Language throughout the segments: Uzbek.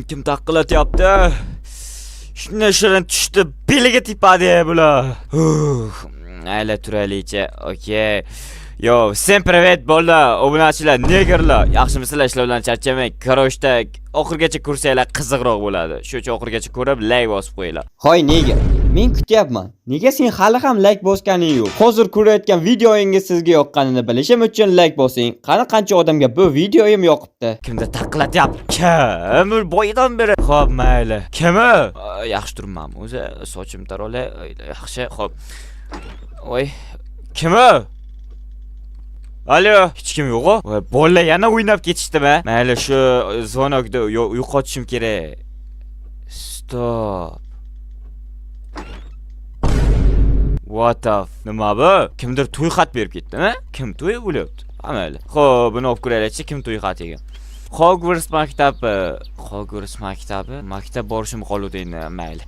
Kim taqillatyapti? Shunday shirin tushdi, beliga tepadi bular. Ayla turaylikcha. Okey. Yo, всем привет, bo'ldi. Obunachilar, negerlar. Yaxshimisizlar, ishlar bilan charchamang. Karoshda oxirgacha ko'rsanglar qiziqroq bo'ladi. Shu uchun oxirgacha ko'rib, like bosib qo'yinglar. Hoy nega? Men kutyapman. Nega sen hali ham like bosganing yo'q? Hozir ko'rayotgan videoingiz sizga yoqqanini bilishim uchun like bosing. Qani qancha odamga bu videoim yoqibdi? Kimda taqillatyapti? Kim? Boyidan beri. Xo'p, mayli. Kimi? Yaxshi turibman. O'zi sochim tarolay. Yaxshi. Xo'p. Voy. Kimi? Alo, hech kim yo'q-ku? Bolalar yana o'ynab ketishdimi? Mayli, shu zvonokni yo'qotishim kerak. Stop. What the nima bu? Kimdir to'y xat berib ketdimi? Kim to'y bo'lyapti? Mayli. Xo'p, buni olib ko'raylikchi, kim to'y xatiga. Hogwarts maktabi. Hogwarts maktabi. Maktab borishim qoluvdi endi, mayli.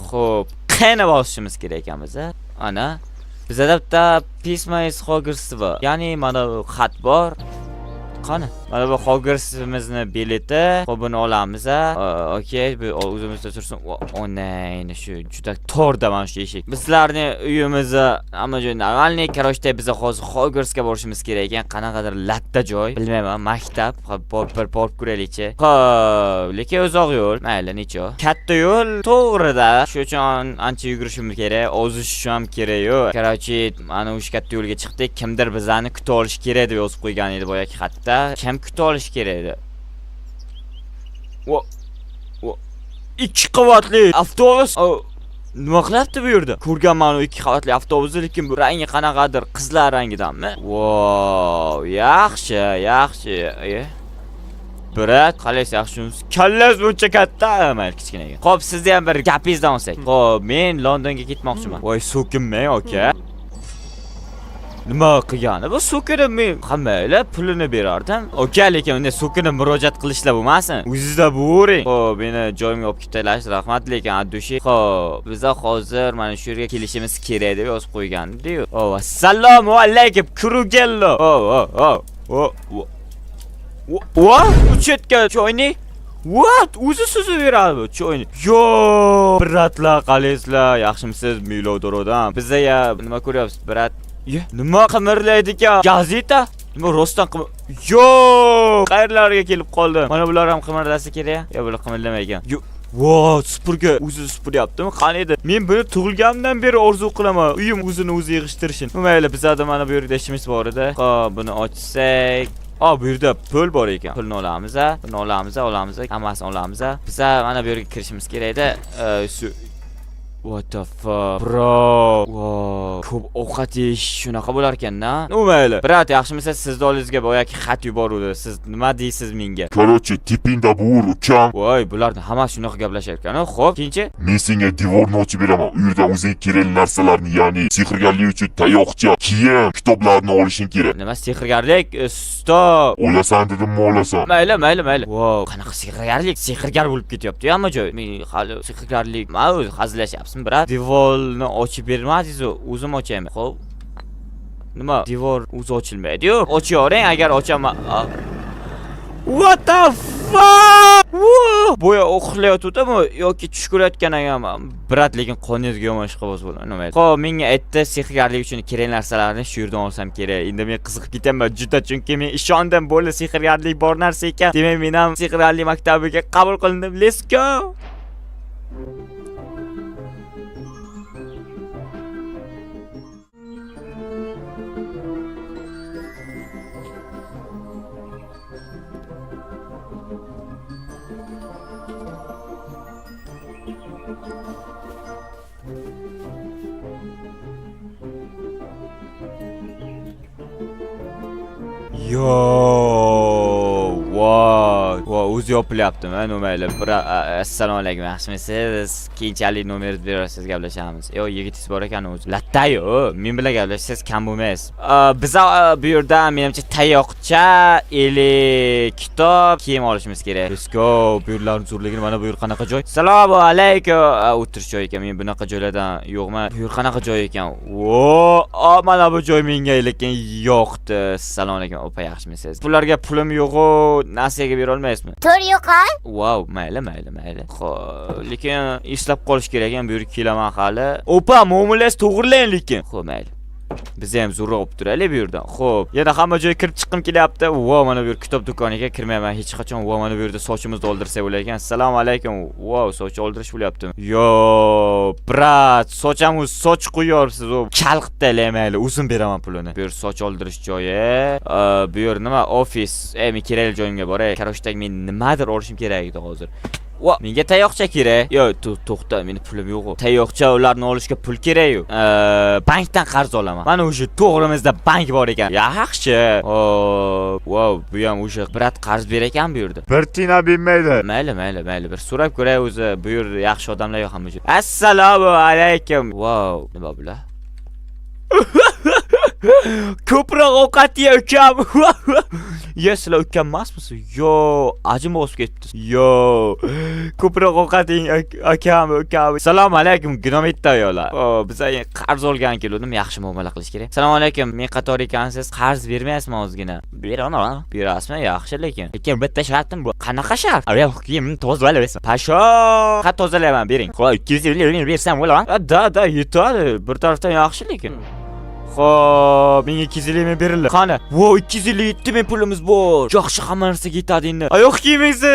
Xo'p, qani bosishimiz kerak ekanmiz, a? Ana bizda bitta pisma iz Hogwarts bor. Ya'ni mana bu xat bor. Qani? Mana bu Hogwartsimizni bileti. Xo'p, buni olamiz, a? Okey, bu o'zimizda tursin. Onayni shu juda tordaman shu eshik. Bizlarni uyimizni hamma joy normalniy, karoshda biz hozir Hogwartsga borishimiz kerak ekan. Qanaqadir latta joy, bilmayman, maktab. Bir borib ko'raylikchi. Xo'p, lekin uzoq yo'l. Mayli, necha? Katta yo'l to'g'rida. Shu uchun ancha yugurishimiz kerak, ozishim ham kerak-ku. Karochi, mana o'sha katta yo'lga chiqdik. Kimdir bizlarni kutib olish kerak deb yozib qo'ygan edi boyagi xatda. Kim kutib olish kerak edi? Ikki qavatli avtobus. Nima qilyapti bu yerda? Ko'rganman u ikki qavatli avtobusni, lekin bu rangi qanaqadir qizlar rangidanmi? Wow, yaxshi, yaxshi. Brat, qalaysiz, yaxshimisiz? Kallangiz buncha katta, mayli kichkinaga. Xo'p, sizni ham bir gapingizdan olsak. Xo'p, men Londonga ketmoqchiman. Voy, so'kinmang, aka. Nima qilgani? Bu so'kinib men qammayla pulini berardim. Okey, lekin unda so'kinib murojaat qilishlar bo'lmasin. O'zingizda bo'ring. Xo'p, meni joyimga olib ketaylash, rahmat, lekin addushi. Xo'p, biz hozir mana shu yerga kelishimiz kerak deb yozib qo'ygan-ku. Assalomu alaykum, Krugello. Uchetga choyni? What? O'zi suzib beradi choyni. Yo, bratlar, qalaysizlar? Yaxshimisiz, Milodorodan? Bizda ya nima ko'ryapsiz, brat? Nima qimirlaydi ekan? Gazeta? Nima rostdan Yo! Qayerlarga kelib qoldi? Mana bular ham qimirlasa kerak. Yo, bular qimirlamaygan. Yo, wow, supurga o'zi supuryaptimi? Qani edi? Men buni tug'ilgandan beri orzu qilaman. Uyim o'zini o'zi yig'ishtirishini. Mayli, bizda mana bu yerda ishimiz bor edi. Xo'p, buni ochsak. Bu yerda pul bor ekan. Pulni olamiz, buni olamiz, hammasini olamiz. Biz mana bu yerga kirishimiz kerak edi. What the fuck, bro? Wow, ko'p ovqat yeyish shunaqa bo'lar ekan-da. Mayli. Brat, yaxshimisiz? Sizni olingizga boyagi xat yuboruvdi. Siz nima deysiz menga? Karochi, tipingda bor ukam. Voy, bularni hammasi shunaqa gaplashar ekan. Xo'p, keyinchi? Men senga devorni ochib beraman. U yerda o'zing kerak narsalarni, ya'ni sehrgarlik uchun tayoqcha, kiyim, kitoblarni olishing kerak. Nima sehrgarlik? Stop. O'lasan dedimmi, o'lasan. Mayli. Wow, qanaqa sehrgarlik? Sehrgar bo'lib ketyapti hamma joy. Men hali sehrgarlik, o'zi hazillashyapsiz. Brat, devorni ochib bermadingiz-ku, o'zim ochayman. Xo'p. Nima? Devor o'zi ochilmaydi-ku. Ochayvering, agar ochaman. What the fuck? Boya uxlayotibdimi yoki tush ko'rayotganmi? Brat, lekin qoningizga yomon ish qilib bo'ladi. Nima? Xo'p, menga aytdi, sehrgarlik uchun kerak narsalarni shu yerdan olsam kerak. Endi men qiziqib ketaman juda, chunki men ishondim, bo'ldi, sehrgarlik bor narsa ekan. Demak, men ham sehrgarlik maktabiga qabul qilindim. Let's go. Yo, wow, o'zi yopilyaptimi? Nomayli. Assalomu alaykum, yaxshimisiz? Keyinchalik nomeringizni berasiz, gaplashamiz. Yo, yigitingiz bor ekan o'zi. Lattayu, men bilan gaplashsangiz kam bo'lmaysiz. Biz bu yerda menimcha tayoqcha, kitob, kiyim olishimiz kerak. Let's go. Bu yerlarning zo'rligini mana bu yer qanaqa joy? Assalomu alaykum. O'tirish joyi ekan. Men bunaqa joylardan yo'qman. Bu yer qanaqa joy ekan? Mana bu joy menga lekin yoqdi. Assalomu alaykum, opa, yaxshimisiz? Bularga pulim yo'q-ku, nasiyaga bera olmaysizmi? To'g'ri yo'q-a? Wow, mayli. Xo'p, lekin eslab qolish kerak ekan, bu yerga kelaman hali. Opa, muomalangizni to'g'rilang lekin. Xo'p, mayli. Biz ham zo'rroq olib turaylik bu yerdan. Xo'p, yana hamma joyga kirib chiqqim kelyapti. Wow, mana bu yer kitob do'koniga kirmayman hech qachon. Wow, mana bu yerda sochimizni oldirsak bo'lar ekan. Assalomu alaykum. Wow, soch oldirish bo'lyaptimi? Yo, brat, soch qo'yyorsiz. O chalqitda mayli, uzun beraman pulini. Bu yer soch oldirish joyi. Bu yer nima? Ofis. Men kerakli joyimga boray. Karoshdagi men nimadir olishim kerak edi hozir. Menga tayoqcha kerak. Yo, to'xta, meni pulim yo'q. Tayoqcha ularni olishga pul kerak-ku. Bankdan qarz olaman. Mana o'sha to'g'rimizda bank bor ekan. Yaxshi. Wow, bu ham o'sha brat qarz ber ekan bu yerda. Bir tina bermaydi. Mayli. Bir so'rab ko'ray o'zi. Bu yer yaxshi odamlar yo'q hamma joy. Assalomu alaykum. Wow, nima bular? Ko'proq ovqat ye ukam. Sizlar ukam emasmisiz? Yo, ajim bosib ketdi. Yo, ko'proq ovqat yeng ukam. Assalomu alaykum, gnomitda yo'lar. Biz qarz olgan keldim, yaxshi muomala qilish kerak. Assalomu alaykum, men qator ekansiz, qarz bermaysizmi o'zgina? Beraman. Berasizmi? Yaxshi lekin bitta shartim bu. Qanaqa shart? Yo'q, kiyimni tozalaysan. Pasho, qat tozalayman, bering. Qo'y, 200 bersam bo'ladimi? Da, yetadi. Bir tarafdan yaxshi lekin. Xo'p, menga 250 ming berildi. Qani? Vo, 257 ming pulimiz bor. Yaxshi, hamma narsaga yetadi endi. Yo'q, kiyimingizni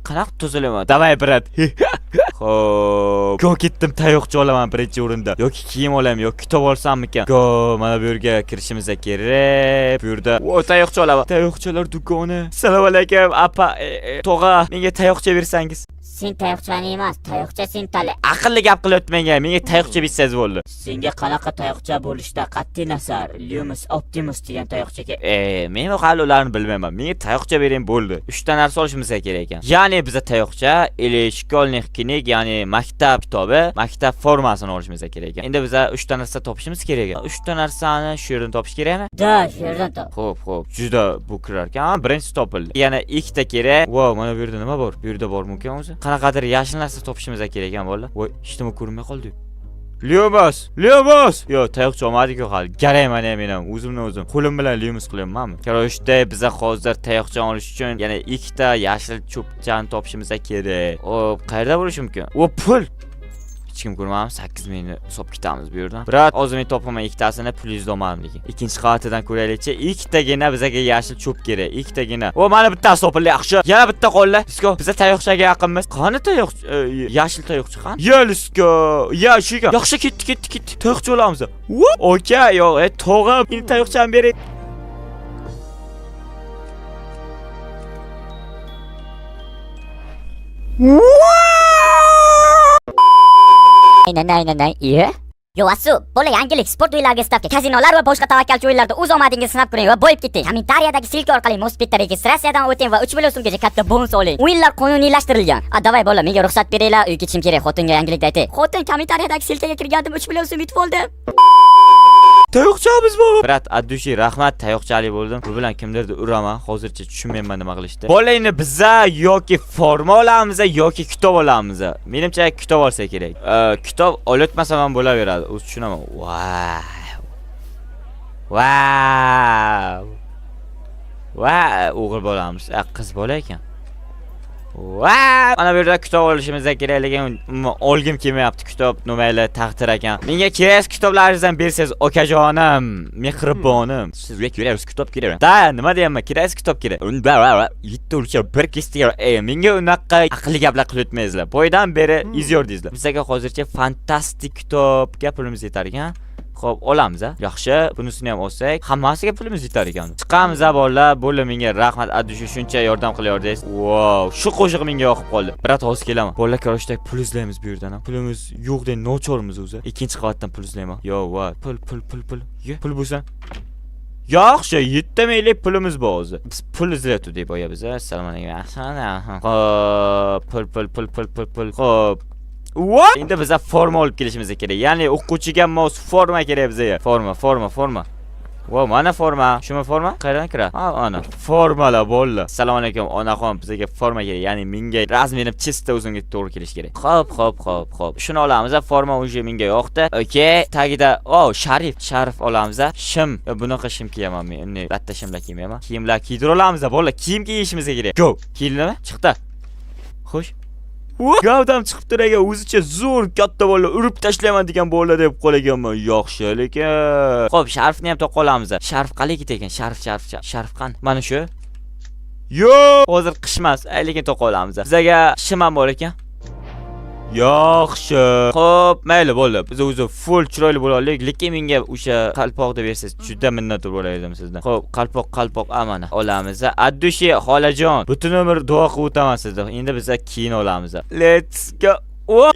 qanaqa tozalayman? Davay, brat. Xo'p, ketdim, tayoqcha olaman birinchi o'rinda. Yoki kiyim olaman, yoki kitob olsammikan? Mana bu yerga kirishimiz kerak. Bu yerda tayoqcha olaman. Tayoqchalar do'koni. Assalomu alaykum, apa, tog'a, menga tayoqcha bersangiz. Sen tayoqchani emas, tayoqcha sen tala. Aqlli gap qilyapmanga, menga tayoqcha bersangiz bo'ldi. Senga qanaqa tayoqcha bo'lishda qat'iy nazar, Lumis Optimus degan tayoqcha kerak. Men hali ularni bilmayman. Menga tayoqcha bering bo'ldi. 3 ta narsa olishimiz kerak ekan. Ya'ni bizga tayoqcha, shkolnik knig, ya'ni maktab kitobi, maktab formasini olishimiz kerak ekan. Endi bizga 3 ta narsa topishimiz kerak ekan. 3 ta narsani shu yerdan topish kerakmi? Da, shu yerdan top. Xo'p, juda bu kirar ekan. Birinchi topildi. Yana 2 ta kerak. Wow, mana bu yerda nima bor? Bu yerda bormi ekan o'zi? Qanaqadir yashil narsa topishimiz kerak ekan bolalar. Voy, hech nima ko'rinmay qoldi. Leomas. Yo, tayoqcha olmadik-ku hali. Garayman men ham o'zim qo'lim bilan Leomas qilyapmanmi? Karoshda biza hozir tayoqcha olish uchun yana 2 ta yashil cho'pchani topishimiz kerak. Xo'p, qayerda bo'lishi mumkin? Pul. Hech kim ko'rmayapti, 8 mingni hisob ketamiz bu yerdan. Biroq hozir men topaman 2 tasini, pulingizni olmadim lekin. Ikkinchi qavatidan ko'raylikchi. 2 tagina bizga yashil cho'p kerak. 2 tagina. Mana bittasi topildi, yaxshi. Yana bitta qoldi. Let's biza tayoqchaga yaqinmiz. Qani tayoqcha? Yashil tayoqcha qani? Yo, let's go. Ya, shuga. Yaxshi, ketdi. Tayoqcha olamiz. Okay, yo'q, to'g'ri. Meni tayoqchani bering. Aynan. Yo, asu, bola yangilik sport o'yinlariga stavka, kazinolar va boshqa tavakkalchi o'yinlarda o'z omadingizni sinab ko'ring va boyib keting. Kommentariyadagi silka orqali Mospitda registratsiyadan o'ting va 3 million so'mgacha katta bonus oling. O'yinlar qonuniylashtirilgan. Davay bola, menga ruxsat beringlar, uyga ketishim kerak. Xotinga yangilikni ayting. Xotin, kommentariyadagi silkaga kirgandim, 3 million so'm yutib oldim. Tayoqchamiz bor. Brat, addushi, rahmat, tayoqchali bo'ldim. Bu bilan kimdirni uraman. Hozircha tushunmayman nima qilishdi. Bolayni biza yoki forma olamiz yoki kitob olamiz. Menimcha kitob olsa kerak. Kitob olotmasam ham bo'laveradi. O'zi tushunaman. Wow, o'g'il bolamiz. Qiz bola ekan. Mana bu yerda kitob olishimiz kerak lekin olgim kelmayapti. Kitob nomayli taqdir ekan. Menga kerak kitoblaringizdan bersangiz, okajonim, mehribonim. Sizga kerak kitob kerak. Da, nima deyapman? Kerak kitob kerak. Yetti o'lchab bir kestir. Menga unaqa aqlli gaplar qilyapmaysizlar. Boydan beri izyordingizlar. Bizga hozircha fantastik kitobga pulimiz yetar ekan. Xo'p, olamiz a. Yaxshi, bunisini ham olsak, hammasiga pulimiz yetar ekan. Chiqamiz a bolalar, bo'ldi, menga rahmat, addushi shuncha yordam qilyapsiz. Wow, shu qo'shiq menga yoqib qoldi. Biroq hozir kelaman. Bolalar karoshdek pul izlaymiz bu yerdan ham. Pulimiz yo'q deb nochormiz o'zi. Ikkinchi qavatdan pul izlayman. Yo, va, pul. Pul bo'lsa. Yaxshi, 7 minglik pulimiz bor o'zi. Biz pul izlayotdik boya biz. Assalomu alaykum. Pul. Xo'p. What? Endi bizga forma olib kelishimiz kerak. Ya'ni o'quvchiga mos forma kerak bizga. Forma. Wow, mana forma. Shumi forma? Qayerdan kiradi? Ha, ana. Formalar bo'ldi. Assalomu alaykum, onaxon, bizga forma kerak. Ya'ni menga razmerim chista o'zimga to'g'ri kelish kerak. Xo'p. Shuni olamiz. Forma o'zi menga yoqdi. Okay, tagida, Sharif olamiz. Shim. Bunaqa shim kiyaman men. Latta shimlar kiymayman. Kiyimlar kiydirib olamiz. Bo'ldi, kiyim kiyishimiz kerak. Go. Kiyimlarmi? Chiqdi. Xo'sh. Gavdam chiqib turaga o'zicha zo'r katta bola urib tashlayman degan bola deb qo'laganman. Yaxshi lekin. Xo'p, sharfni ham to'qa olamiz. Sharf qalay ekan? Sharf qani? Mana shu. Yo'q, hozir qishmas, lekin to'qa olamiz. Bizga shim ham bor ekan. Yaxshi. Xo'p, mayli bo'ldi. Biz o'zi full chiroyli bo'laylik, lekin menga o'sha qalpoqni bersangiz juda minnatdor bo'lardim sizdan. Xo'p, qalpoq amana olamiz. Addushi xolajon, butun umr duo qilib o'taman sizdan. Endi biz keyin olamiz. Let's go.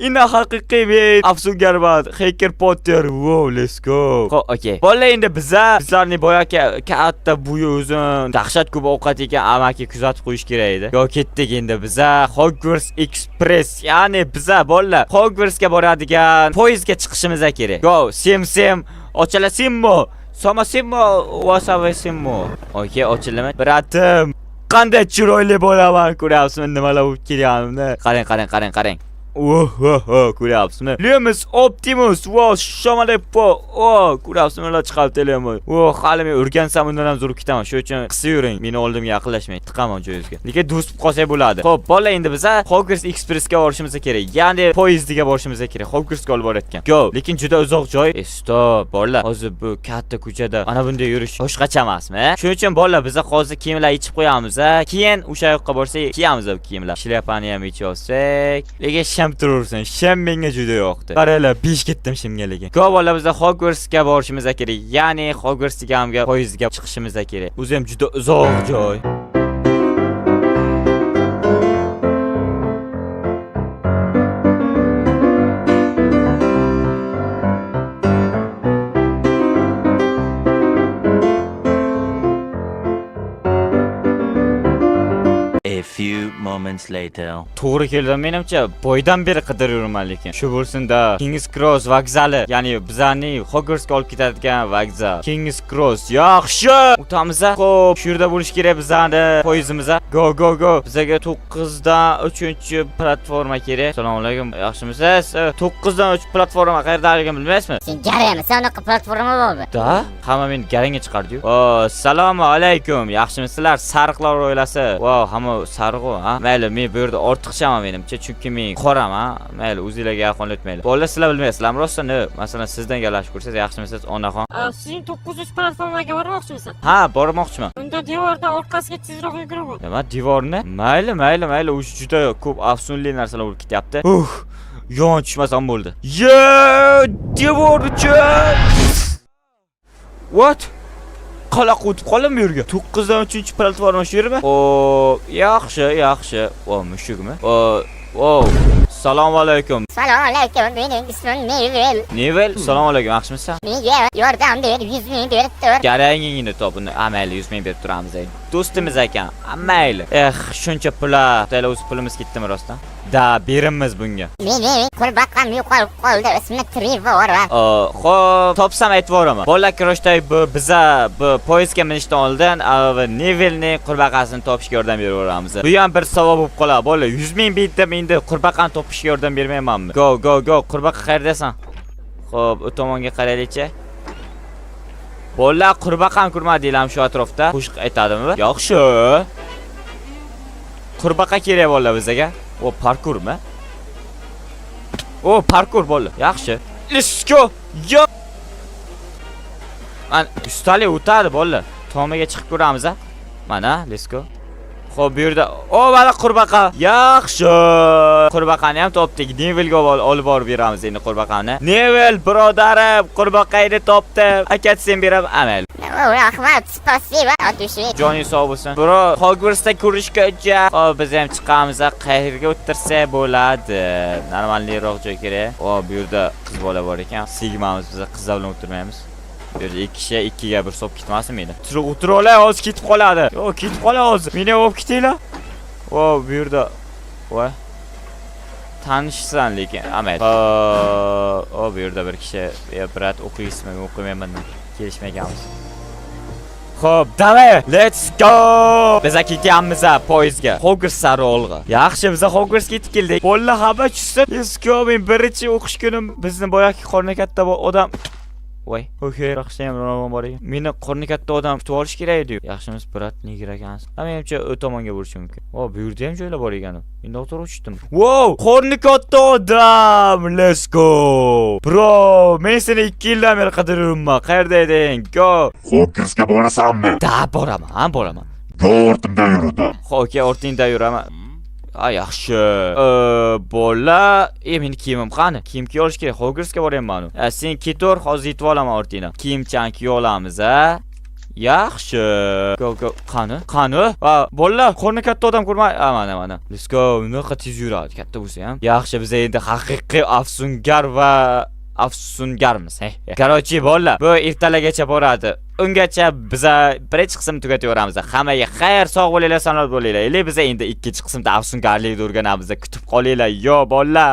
Ina haqiqiy men afsungarman. Hacker Potter. Wow, let's go. Xo'p, okay. Bo'la endi bizlarning boyaki katta bo'yi uzun, dahshat ko'p ovqat ekan amaki kuzatib qo'yish kerak edi. Yo, ketdik endi biza Hogwarts Express. Ya'ni biza bo'la Hogwartsga boradigan poyezdga chiqishimiz kerak. Go, sem ochalasimmo. Somasimmo, wasavesimmo. Okay, ochilma. Bratim. Qanday chiroyli bo'laman, ko'ryapsizmi nimalar bo'lib kelganimni? Qarang. Ko'ryapsizmi? Lumus Optimus, shomadepo. Ko'ryapsizmi, ular chiqib telemi. Hali men o'rgansam undan ham zo'r ketaman. Shuning uchun qisib yuring, meni oldimga yaqinlashmang, tiqaman joyingizga. Lekin do'st qolsak bo'ladi. Xo'p, bola endi biz Hogwarts Expressga borishimiz kerak. Ya'ni poyezdiga borishimiz kerak. Hogwartsga olib borayotgan. Go, lekin juda uzoq joy. Stop, bola. Hozir bu katta ko'chada mana bunday yurish boshqacha emasmi? Shuning uchun bola biz hozir kiyimlar yechib qo'yamiz. Keyin o'sha yoqqa borsak, kiyamiz bu kiyimlar. Shlyapani ham yechib olsak. Lekin sham turursan. Sham menga juda yoqdi. Qaranglar, 5 ketdim shimga lekin. Go, bola biz Hogwartsga borishimiz kerak. Ya'ni Hogwartsga hamga poyezdga chiqishimiz kerak. O'zi ham juda uzoq joy. Moments later. To'g'ri keldim, menimcha boydan beri qidiryapman lekin. Shu bo'lsin-da, King's Cross vokzali, ya'ni bizlarning Hogwartsga olib ketadigan vokzal. King's Cross. Yaxshi. O'tamiz. Xo'p, shu yerda bo'lish kerak bizlarning poyezdimiz. Go. Bizga 9 dan 3-platforma kerak. Assalomu alaykum. Yaxshimisiz? 9 dan 3 platforma qayerdaligini bilmaysizmi? Sen garangmisan, unaqa platforma bormi? Da? Hamma meni garangga chiqardi-yu. Assalomu alaykum. Yaxshimisizlar? Sariqlar oilasi. Hamma sariq, ha? Mayli, men bu yerda ortiqchaman menimcha, chunki men qoram, ha. Mayli, o'zingizlarga yaqin o'tmaylik. Bolalar sizlar bilmaysizlarmi rostdan? Masalan, sizdan gaplashib ko'rsangiz, yaxshimisiz, onaxon? Sen 9 platformaga bormoqchimisan? Ha, bormoqchiman. Unda devordan orqasiga tezroq yuguraman. Nima, devorni? Mayli, o'sha juda ko'p afsunli narsalar bo'lib ketyapti. Yon tushmasam bo'ldi. Devor uchun. What? Qaloq o'tib qoldim bu yerga. 9 dan 3-platforma shu yermi? Yaxshi. Mushukmi? Assalomu alaykum. Assalomu alaykum, mening ismim Nevel. Assalomu alaykum, yaxshimisan? Menga yordam ber, 100 ming berib tur. Garangingni topini, mayli 100 ming berib turamiz. Do'stimiz ekan. Mayli. Shuncha pullar, tayla o'z pulimiz ketdimi rostdan? Da, beramiz bunga. Mening qurbaqam yo'qolib qoldi, ismi Trevor. Xo'p, topsam aytib boraman. Bolalar kiroshday biza poyezdga minishdan oldin Nevelning qurbaqasini topishga yordam beraveramiz. Bu ham bir savob bo'lib qoladi. Bolalar 100 ming berdim, endi qurbaqani topishga yordam bermaymanmi? Go. Qurbaqa qayerdasan? Xo'p, u tomonga qaraylik-chi. Bolalar qurbaqani ko'rmadinglarmi shu atrofda? Qo'shiq aytadimi? Yaxshi. Qurbaqa kerak bolalar bizga. Parkurmi? Parkur bolalar. Yaxshi. Let's go. Ustalik o'tadi bolalar. Tomaga chiqib ko'ramiz, a? Mana, let's go. Xo'p, bu yerda mana qurbaqa. Yaxshi. Qurbaqani ham topdik. Nevelga olib borib beramiz endi qurbaqani. Nevel, birodarim, qurbaqani topdim. Aka, sen beraman. Amal. Rahmat, spasiba, Addushi. Joning sog' bo'lsin. Bro, Hogwartsda ko'rishguncha. Xo'p, biz ham chiqamiz, qayerga o'tirsak bo'ladi. Normalroq joy kerak. Bu yerda qiz bola bor ekan. Sigmamiz, biz qizlar bilan o'tirmaymiz. Bu yerda 2 kishi 2 ga 1 so'p ketmasin meni. O'tirib olay, hozir ketib qoladi. Yo, ketib qoladi hozir. Meni olib ketinglar. O, bu yerda voy. Tanishsan lekin, Ahmet. O, bu yerda bir kishi, brat o'qiysizmi, o'qimayman. Kelishmaganmiz. Xo'p, davay, let's go! Biz ketyapmiz poyezdga. Hogwarts sari olg'a. Yaxshi, biz Hogwarts ketib keldik. Qo'llar xabar tushsin. Let's go, men birinchi o'qish kunim bizni boyagi qorni katta odam. Voy, okey, yaxshi ham ravon bor ekan. Meni qorni katta odam kutib olish kerak edi. Yaxshimiz, brat, nega ekansiz? Menimcha u tomonga bo'lishi mumkin. O, bu yerda ham joylar bor ekan. Endi o'tirib uchdim. Wow, qorni katta odam. Let's go. Bro, men seni 2 yildan beri qidiribman. Qayerda eding? Go. Hogwartsga borasanmi? Da, boraman. Ortimda yurdi. Okey, ortingda yuraman. Yaxshi. Bola, meni kiyimim qani? Kiyim kiy olish kerak. Hogwartsga boryapman. Sen ketur, hozir yetib olaman ortingdan. Kiyimchan kiy olamiz, Yaxshi. Go. Qani? Bola, qorni katta odam ko'rmay. Mana. Let's go. Bunaqa tez yuradi, katta bo'lsa ham. Yaxshi, biz endi haqiqiy afsungarmiz. Qarochi bola, bu ertalagacha boradi. Ungacha biz birinchi qismni tugataveramiz. Hammaga xayr, sog' bo'linglar, salomat bo'linglar. Biz endi ikkinchi qismda afsungarlikni o'rganamiz. Kutib qolinglar, yo bolalar.